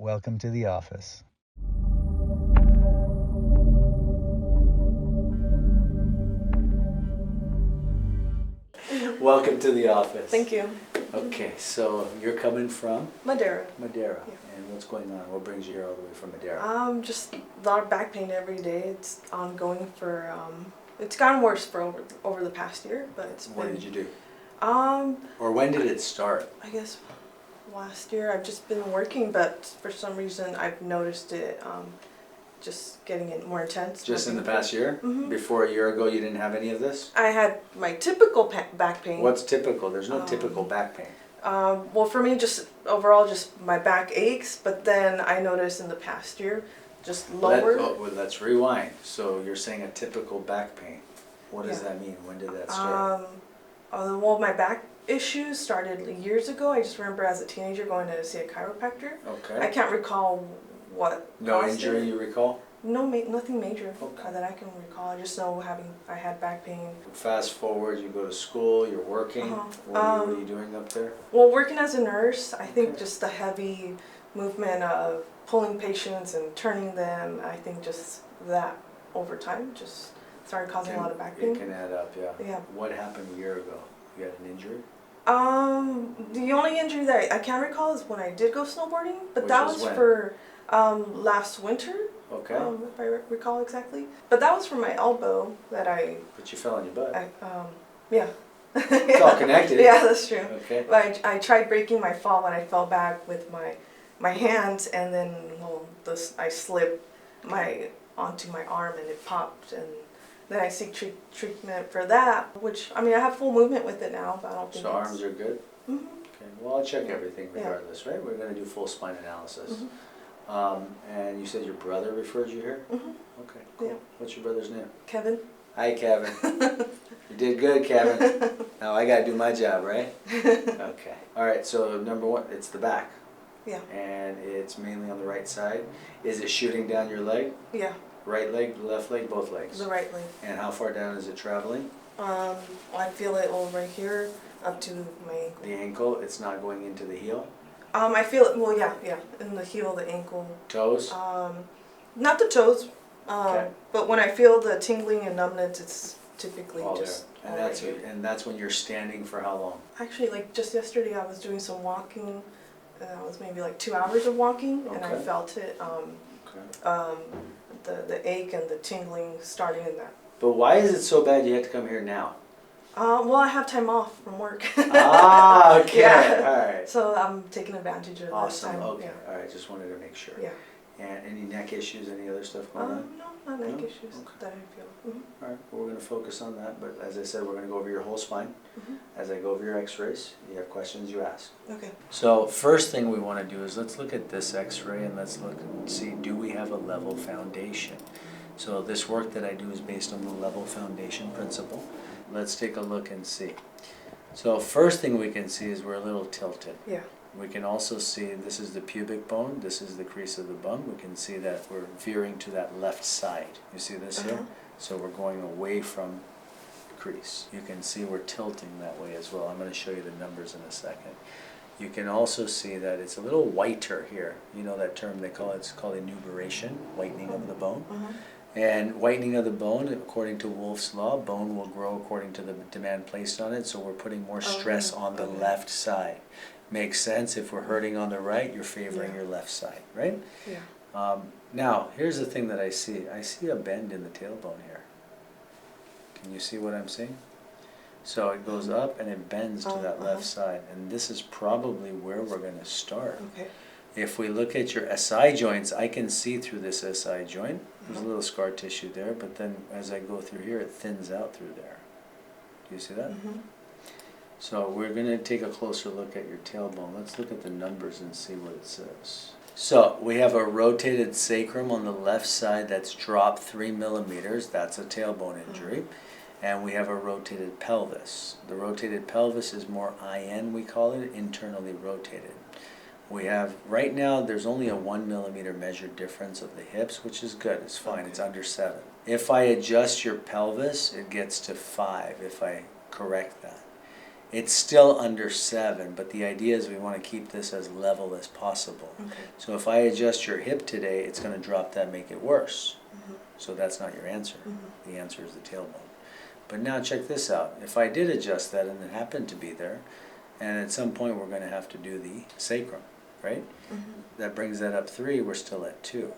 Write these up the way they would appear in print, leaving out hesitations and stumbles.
Welcome to the office. Welcome to the office. Thank you. Okay, so you're coming from? Madeira. Madeira. Yeah. And what's going on? What brings you here all the way from Madeira? Just a lot of back pain every day. It's ongoing for, it's gotten worse for over the past year, but it's been. What did you do? Or when did it start? I guess last year. I've just been working, but for some reason I've noticed it just getting more intense. Just in the past year? Mm-hmm. Before a year ago you didn't have any of this? I had my typical back pain. What's typical? There's no typical back pain. Well, for me, just overall, just my back aches, but then I noticed in the past year, just lower. Let's rewind. So you're saying a typical back pain. What does that mean? When did that start? Well, my back issues started years ago. I just remember as a teenager going to see a chiropractor. Okay. I can't recall what. No injury you recall? No, nothing major that I can recall. I just know I had back pain. Fast forward, you go to school, you're working. What are you doing up there? Well, working as a nurse, I think just the heavy movement of pulling patients and turning them, I think just that over time just started causing a lot of back pain. It can add up, yeah. Yeah. What happened a year ago? You had an injury? The only injury that I can recall is when I did go snowboarding, but that was when? for last winter. Okay. If I recall exactly. But that was from my elbow that I. But you fell on your butt. Yeah. It's all connected. Yeah, that's true. Okay. But I tried breaking my fall when I fell back with my hands, and then I slipped onto my arm and it popped, and then I seek treatment for that. Which I have full movement with it now, but I don't think. So arms are good. Mhm. Okay. Well, I'll check everything regardless, right? We're going to do full spine analysis. Mhm. And you said your brother referred you here? Mhm. Okay, cool. Yeah. What's your brother's name? Kevin. Hi, Kevin. You did good, Kevin. Now I got to do my job, right? Okay. All right, so number one, it's the back. Yeah. And it's mainly on the right side. Is it shooting down your leg? Yeah. Right leg, left leg, both legs? The right leg. And how far down is it traveling? I feel it all right here up to my ankle. The ankle, it's not going into the heel? I feel it, well, yeah, in the heel, the ankle. Toes? Not the toes, Okay. but when I feel the tingling and numbness, it's typically All just there. all right here. And that's when you're standing for how long? Actually, like just yesterday, I was doing some walking, and that was maybe like 2 hours of walking, and I Okay. felt it, the ache and the tingling starting in that. But why is it so bad you have to come here now? Well, I have time off from work. Ah, okay, Yeah. all right. So I'm taking advantage of that Awesome, time. okay, Yeah. all right, just wanted to make sure. Yeah. And any neck issues, any other stuff going on? No, not neck No? issues Okay. that I feel. Mhm. All right, well, we're going to focus on that, but as I said, we're going to go over your whole spine. Mhm. As I go over your x-rays, you have questions, you ask. Okay. So first thing we want to do is let's look at this x-ray and let's look and see, do we have a level foundation? So this work that I do is based on the level foundation principle. Let's take a look and see. So first thing we can see is we're a little tilted. Yeah. We can also see this is the pubic bone, this is the crease of the bum. We can see that we're veering to that left side. You see this here? So we're going away from the crease. You can see we're tilting that way as well. I'm going to show you the numbers in a second. You can also see that it's a little whiter here. You know that term they call it, it's called enuberation, whitening of the bone. And whitening of the bone, according to Wolff's law, bone will grow according to the demand placed on it, so we're putting more stress on the left side. Makes sense. If we're hurting on the right, you're favoring your left side, right? Yeah. Now, here's the thing that I see. I see a bend in the tailbone here. Can you see what I'm seeing? So it goes up and it bends to that left side, and this is probably where we're going to start. Okay. If we look at your SI joints, I can see through this SI joint. There's a little scar tissue there, but then as I go through here, it thins out through there. Do you see that? So we're going to take a closer look at your tailbone. Let's look at the numbers and see what it says. So we have a rotated sacrum on the left side that's dropped 3 millimeters. That's a tailbone injury. And we have a rotated pelvis. The rotated pelvis is more IN, we call it, internally rotated. We have, right now, there's only a 1 millimeter measured difference of the hips, which is good, it's fine, it's under 7. If I adjust your pelvis, it gets to 5 if I correct that. It's still under 7, but the idea is we want to keep this as level as possible. Okay. So if I adjust your hip today, it's going to drop that, make it worse. So that's not your answer. The answer is the tailbone. But now check this out. If I did adjust that and it happened to be there, and at some point we're going to have to do the sacrum, right? That brings that up 3, we're still at 2.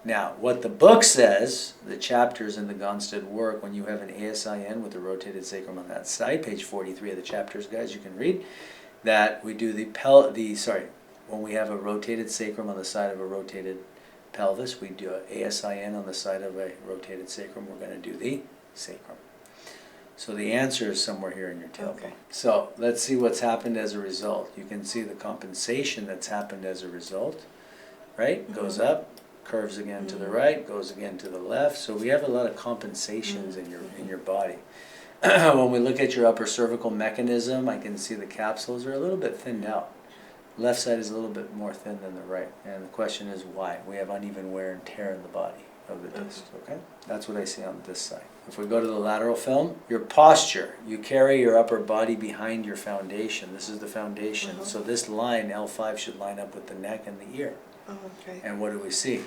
Now, what the book says, the chapters in the Gonstead work, when you have an ASIN with the rotated sacrum on that side, page 43 of the chapters, guys, you can read, that we do when we have a rotated sacrum on the side of a rotated pelvis, we do an ASIN on the side of a rotated sacrum, we're going to do the sacrum. So the answer is somewhere here in your tailbone. Okay. So let's see what's happened as a result. You can see the compensation that's happened as a result, right? Goes up, curves again to the right, goes again to the left. So we have a lot of compensations in your body. When we look at your upper cervical mechanism, I can see the capsules are a little bit thinned out. Left side is a little bit more thin than the right. And the question is why? We have uneven wear and tear in the body of the disc, okay? That's what I see on this side. If we go to the lateral film, your posture, you carry your upper body behind your foundation. This is the foundation. So this line, L5, should line up with the neck and the ear. Okay. And what do we see?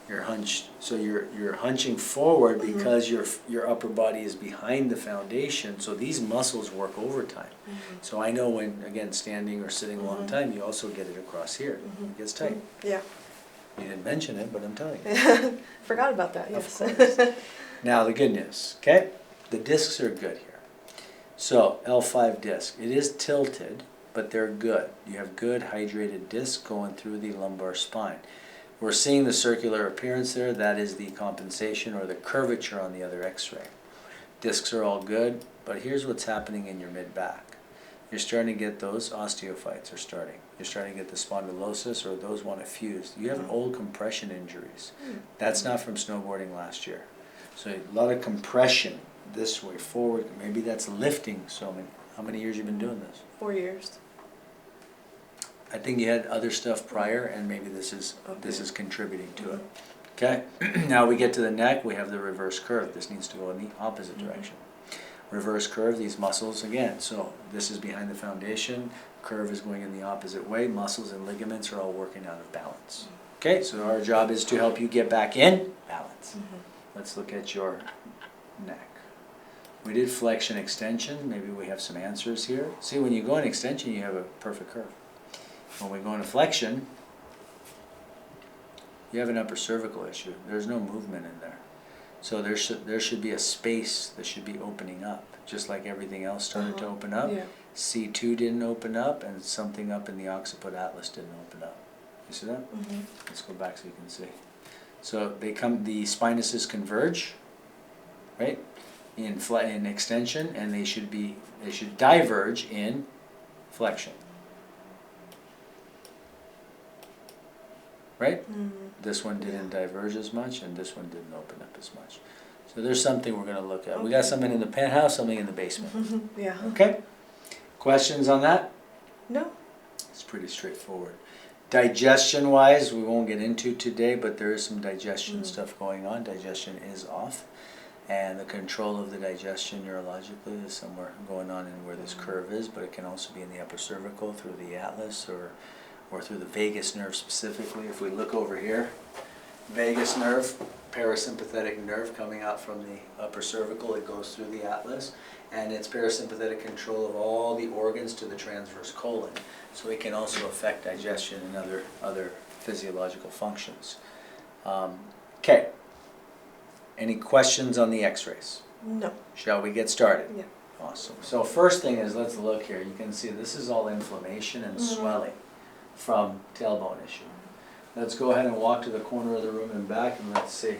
You're hunched. So you're hunching forward because your upper body is behind the foundation. So these muscles work overtime. So I know when, again, standing or sitting a long time, you also get it across here. It gets tight. Yeah. You didn't mention it, but I'm telling you. Forgot about that, yes. Of course. Now the good news, okay? The discs are good here. So L5 disc, it is tilted, but they're good. You have good hydrated discs going through the lumbar spine. We're seeing the circular appearance there. That is the compensation or the curvature on the other x-ray. Discs are all good, but here's what's happening in your mid-back. You're starting to get those osteophytes are starting. You're starting to get the spondylosis, or those want to fuse. You have old compression injuries. That's not from snowboarding last year. So a lot of compression this way forward. Maybe that's lifting. So how many years you been doing this? 4 years. I think you had other stuff prior, and maybe this is contributing to it. Okay. Now we get to the neck. We have the reverse curve. This needs to go in the opposite direction. Reverse curve. These muscles again. So this is behind the foundation. Curve is going in the opposite way. Muscles and ligaments are all working out of balance. Okay. So our job is to help you get back in balance. Let's look at your neck. We did flexion extension. Maybe we have some answers here. See, when you go in extension, you have a perfect curve. When we go into flexion, you have an upper cervical issue. There's no movement in there. So there should be a space that should be opening up, just like everything else started to open up. Yeah. C2 didn't open up, and something up in the occiput atlas didn't open up. You see that? Let's go back so you can see. So the spinuses converge, right, in extension, and they should diverge in flexion. Right? This one didn't diverge as much, and this one didn't open up as much. So there's something we're going to look at. We got something in the penthouse, something in the basement. Yeah. Okay? Questions on that? No. It's pretty straightforward. Digestion-wise, we won't get into today, but there is some digestion stuff going on. Digestion is off, and the control of the digestion neurologically is somewhere going on in where this curve is, but it can also be in the upper cervical through the atlas or through the vagus nerve specifically. If we look over here, vagus nerve, parasympathetic nerve coming out from the upper cervical, it goes through the atlas, and it's parasympathetic control of all the organs to the transverse colon. So it can also affect digestion and other physiological functions. Okay. Any questions on the x-rays? No. Shall we get started? Yeah. Awesome. So first thing is, let's look here. You can see this is all inflammation and swelling from tailbone issue. Let's go ahead and walk to the corner of the room and back, and let's see.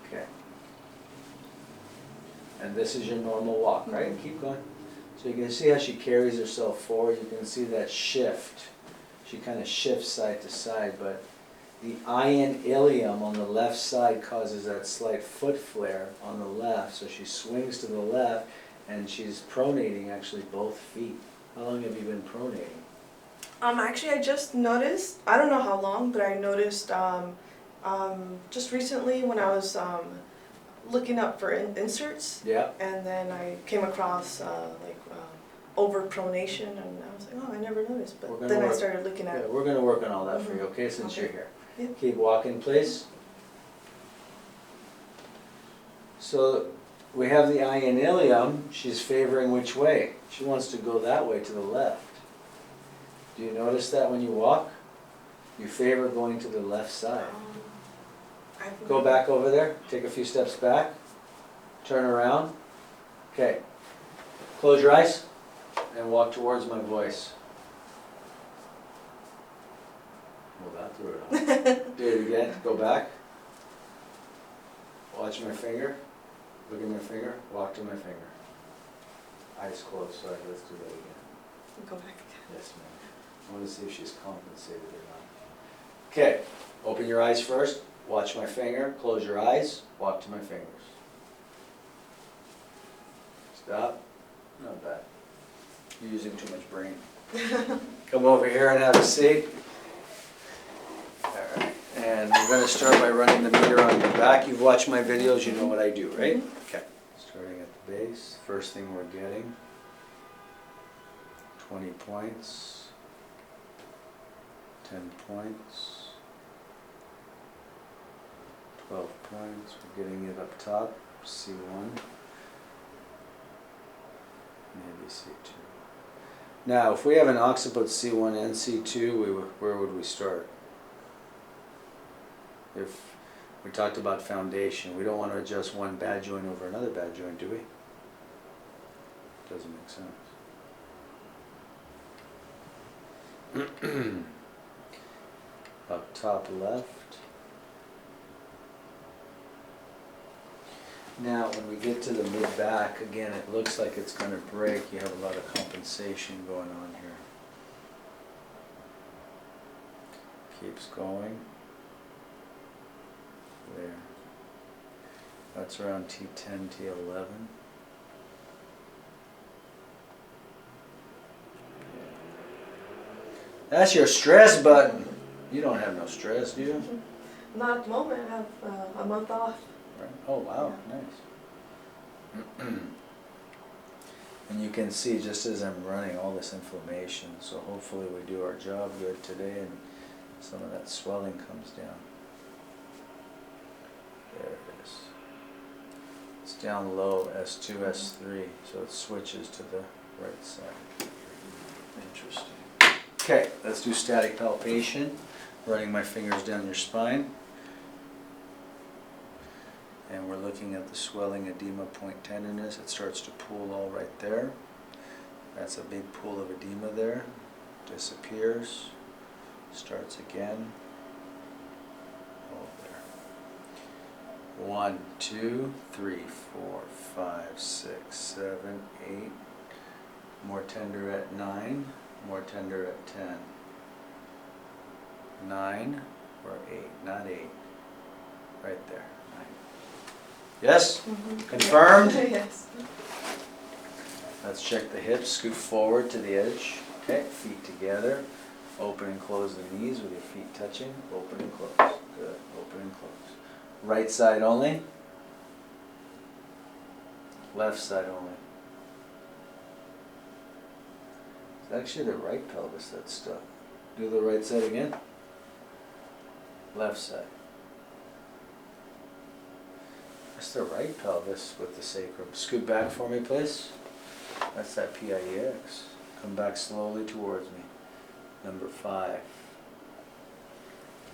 Okay. And this is your normal walk, right? Keep going. So you can see how she carries herself forward. You can see that shift. She kind of shifts side to side, but the ion ilium on the left side causes that slight foot flare on the left. So she swings to the left, and she's pronating actually both feet. How long have you been pronating? Actually, I just noticed, I don't know how long, but I noticed just recently when I was looking up for inserts, Yeah. and then I came across overpronation, and I was like, oh, I never noticed. We're But gonna then I work- started looking at. Yeah, we're gonna work on all that for you, okay, since Okay. you're here. Yeah. Keep walking, please. So we have the eye in ilium. She's favoring which way? She wants to go that way, to the left. Do you notice that when you walk? You favor going to the left side. Go back over there, take a few steps back, turn around. Okay, close your eyes and walk towards my voice. Well, that threw it off. Do it again, go back. Watch my finger, look at my finger, walk to my finger. Eyes closed, sorry, let's do that again. Go back again. Yes, ma'am. I want to see if she's compensated or not. Okay, open your eyes first, watch my finger, close your eyes, walk to my fingers. Stop. Not bad. You're using too much brain. Come over here and have a seat. Alright, and we're going to start by running the meter on your back. You've watched my videos, you know what I do, right? Okay. Starting at the base, first thing we're getting, 20 points, 10 points, 12 points, we're getting it up top, C1, maybe C2. Now, if we have an occiput C1 and C2, where would we start? If we talked about foundation, we don't want to adjust one bad joint over another bad joint, do we? Doesn't make sense. Up top left. Now, when we get to the mid-back, again, it looks like it's going to break. You have a lot of compensation going on here. Keeps going. There. That's around T10, T11. That's your stress button. You don't have no stress, do you? Not at the moment. I have a month off. Right. Oh wow, nice. And you can see just as I'm running all this inflammation, so hopefully we do our job good today and some of that swelling comes down. There it is. It's down low, S2, S3, so it switches to the right side. Interesting. Okay, let's do static palpation. Running my fingers down your spine. And we're looking at the swelling, edema, point tenderness. It starts to pool all right there. That's a big pool of edema there. Disappears. Starts again. Oh, there. 1, 2, 3, 4, 5, 6, 7, 8. More tender at 9. More tender at 10. 9 or 8, not 8. Right there. 9. Yes? Confirmed? Yes. Let's check the hips. Scoot forward to the edge. Okay, feet together. Open and close the knees with your feet touching. Open and close. Good. Open and close. Right side only. Left side only. It's actually the right pelvis that's stuck. Do the right side again. Left side. That's the right pelvis with the sacrum. Scoot back for me, please. That's that PIEX. Come back slowly towards me. Number 5.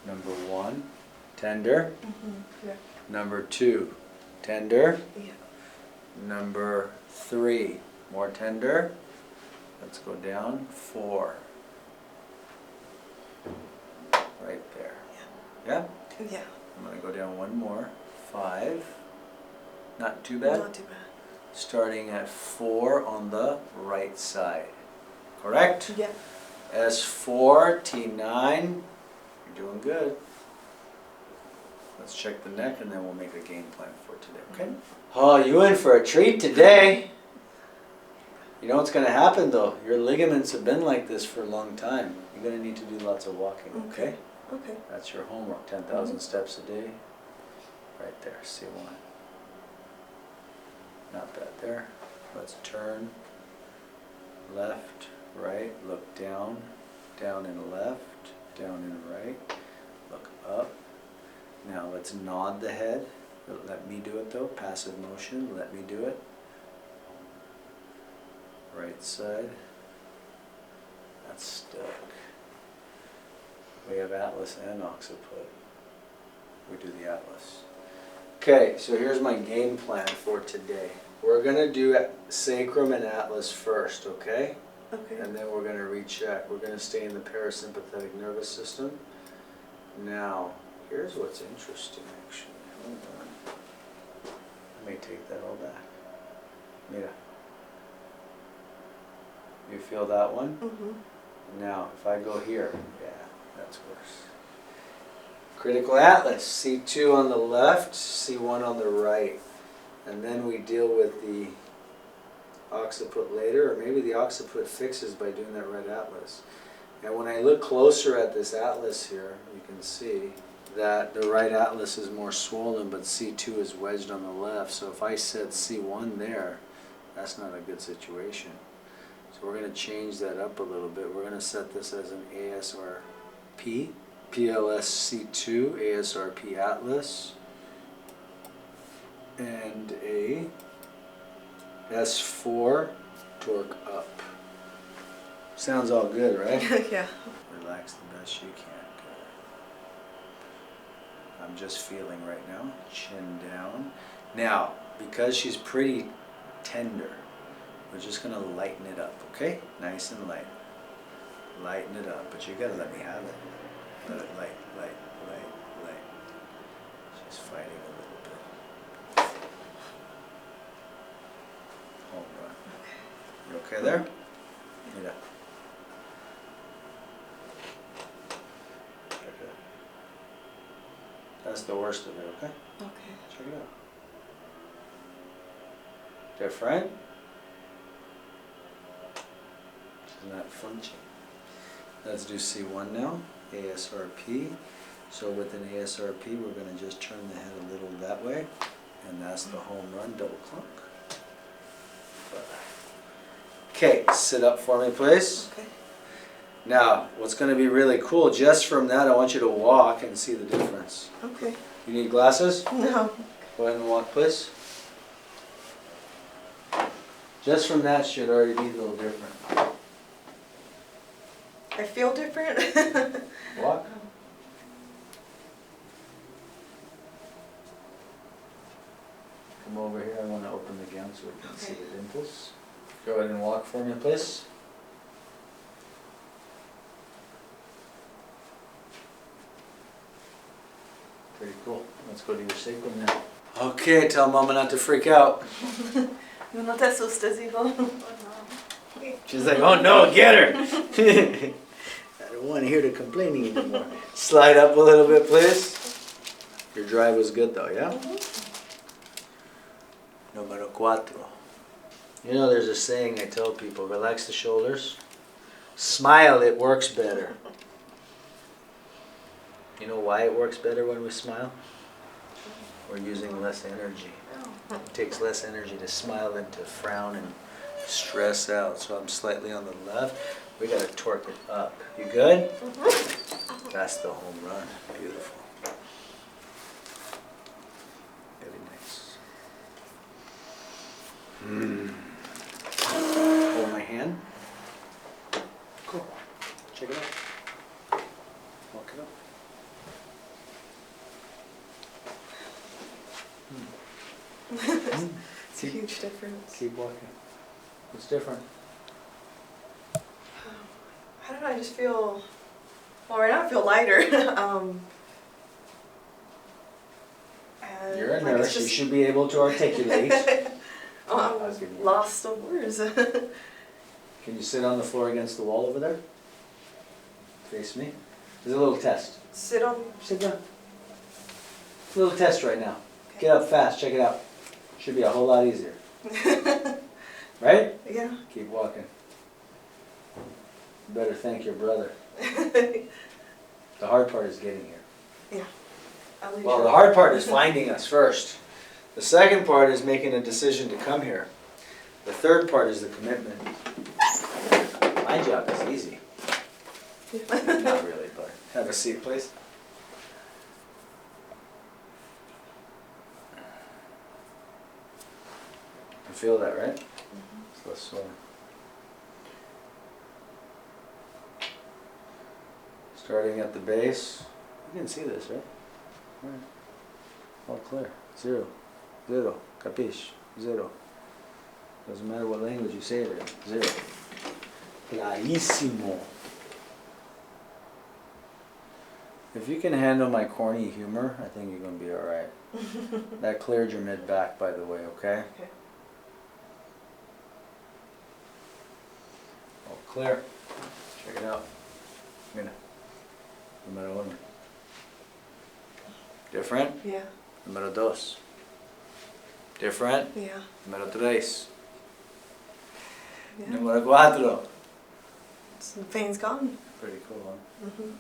Number 1, tender. Yeah. Number 2, tender. Yeah. Number 3, more tender. Let's go down. 4. Right there. Yeah? Yeah. I'm going to go down one more. 5. Not too bad. Not too bad. Starting at 4 on the right side. Correct? Yeah. S4, T9. You're doing good. Let's check the neck and then we'll make a game plan for today, okay? Oh, you in for a treat today. You know what's going to happen though? Your ligaments have been like this for a long time. You're going to need to do lots of walking, okay? Okay. That's your homework, 10,000 steps a day. Right there, C1. Not bad there. Let's turn left, right, look down, down and left, down and right, look up. Now let's nod the head. Let me do it though, passive motion, let me do it. Right side. That's stuck. We have atlas and occiput. We do the atlas. Okay, so here's my game plan for today. We're gonna do sacrum and atlas first, okay? Okay. And then we're gonna recheck. We're gonna stay in the parasympathetic nervous system. Now, here's what's interesting actually. Hold on. I may take that all back. Mira. You feel that one? Mm-hmm. Now, if I go here, yeah, that's worse. Critical atlas, C2 on the left, C1 on the right. And then we deal with the occiput later, or maybe the occiput fixes by doing that right atlas. And when I look closer at this atlas here, you can see that the right atlas is more swollen, but C2 is wedged on the left. So if I set C1 there, that's not a good situation. So we're going to change that up a little bit. We're going to set this as an ASRP, PLS-C2, ASRP atlas, and a S4 torque up. Sounds all good, right? Yeah. Relax the best you can. I'm just feeling right now, chin down. Now, because she's pretty tender, we're just gonna lighten it up, okay? Nice and light. Lighten it up, but you gotta let me have it. Let it light, light, light, light. She's fighting a little bit. Home run. You okay there? Yeah. That's the worst of it, okay? Okay. Check it out. Different. She's not flinching. Let's do C1 now, ASRP. So with an ASRP, we're going to just turn the head a little that way, and that's the home run, double clunk. Okay, sit up for me, please. Okay. Now, what's going to be really cool, just from that, I want you to walk and see the difference. Okay. You need glasses? No. Go ahead and walk, please. Just from that should already be a little different. I feel different. Walk. Come over here, I want to open the gown so we can see the dimples. Go ahead and walk for me, please. Pretty cool. Let's go to your sacrum now. Okay, tell Mama not to freak out. No te asustes, hijo. She's like, oh no, get her! I don't want to hear the complaining anymore. Slide up a little bit, please. Your drive was good though, yeah? Número 4. You know, there's a saying I tell people, relax the shoulders. Smile, it works better. You know why it works better when we smile? We're using less energy. It takes less energy to smile than to frown and stress out. So I'm slightly on the left. We got to torque it up. You good? That's the home run. Beautiful. Very nice. Hold my hand. Cool. Check it out. Walk it up. It's a huge difference. Keep walking. What's different? I don't know, I just feel, well, right now I feel lighter. And You're a like nurse. it's You just- should be able to articulate. Oh, I'm lost of words. Can you sit on the floor against the wall over there? Face me. There's a little test. Sit on. Sit down. Little test right now. Get up fast. Check it out. Should be a whole lot easier. Right? Yeah. Keep walking. You better thank your brother. The hard part is getting here. Yeah. I'll leave Well, you. the hard part is finding us first. The second part is making a decision to come here. The third part is the commitment. My job is easy. Not really, but have a seat, please. You feel that, right? It's less sore. Starting at the base. You can see this, right? Right. All clear. 0. 0. Capiche? 0. Doesn't matter what language you say it in. 0. Clarísimo. If you can handle my corny humor, I think you're going to be alright. That cleared your mid back, by the way, okay? Okay. All clear. Check it out. Mira. Número 1. Different? Yeah. Número 2. Different? Yeah. Número 3. Yeah. Número 4. The pain's gone. Pretty cool, huh? Mm-hmm.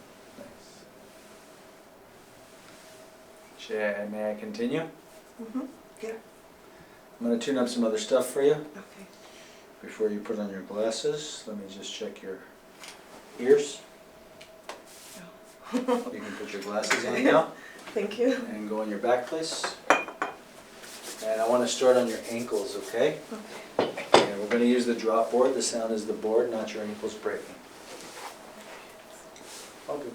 Nice. May I continue? Mm-hmm. Yeah. I'm going to tune up some other stuff for you. Okay. Before you put on your glasses, let me just check your ears. Oh. You can put your glasses on now Thank you. and go on your back, please. And I want to start on your ankles, okay? Okay. And we're going to use the drop board. The sound is the board, not your ankles breaking. All good.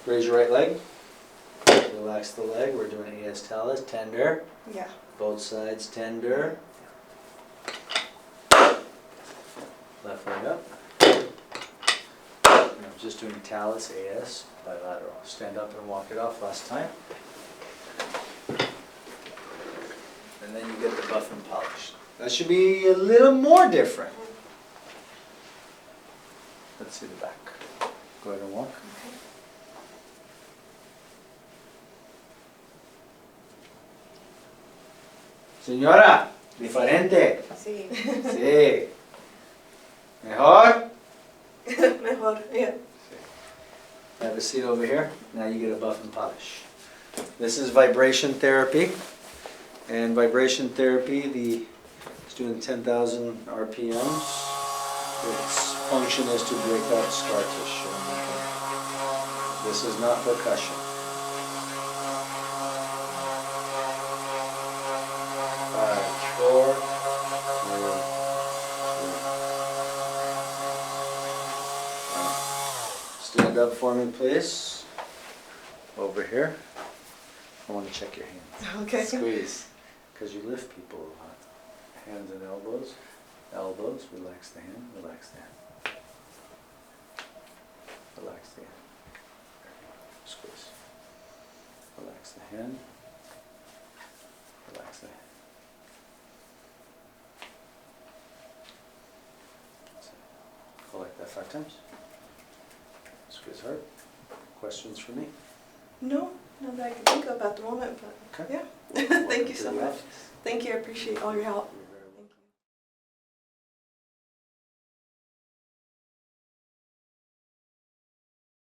Raise your right leg. Relax the leg. We're doing AS talus, tender. Yeah. Both sides tender. Left leg up. And I'm just doing talus, AS, bilateral. Stand up and walk it off last time. And then you get the buff and polish. That should be a little more different. Let's see the back. Go ahead and walk. Señora, diferente. Sí. Sí. Mejor? Mejor. Yeah. Have a seat over here. Now you get a buff and polish. This is vibration therapy. And vibration therapy, it's doing 10,000 RPMs. Its function is to break up scar tissue. This is not percussion. 5, 4, 3, 2. Stand up for me, please. Over here. I want to check your hands. Okay. Squeeze. Because you lift people a lot. Hands and elbows. Elbows. Relax the hand. Relax the hand. Relax the hand. Squeeze. Relax the hand. Relax the hand. Go like that 5 times. Squeeze hard. Questions for me? No, not that I can think of at the moment, but Okay. yeah. Thank you so much. Thank you. I appreciate all your help.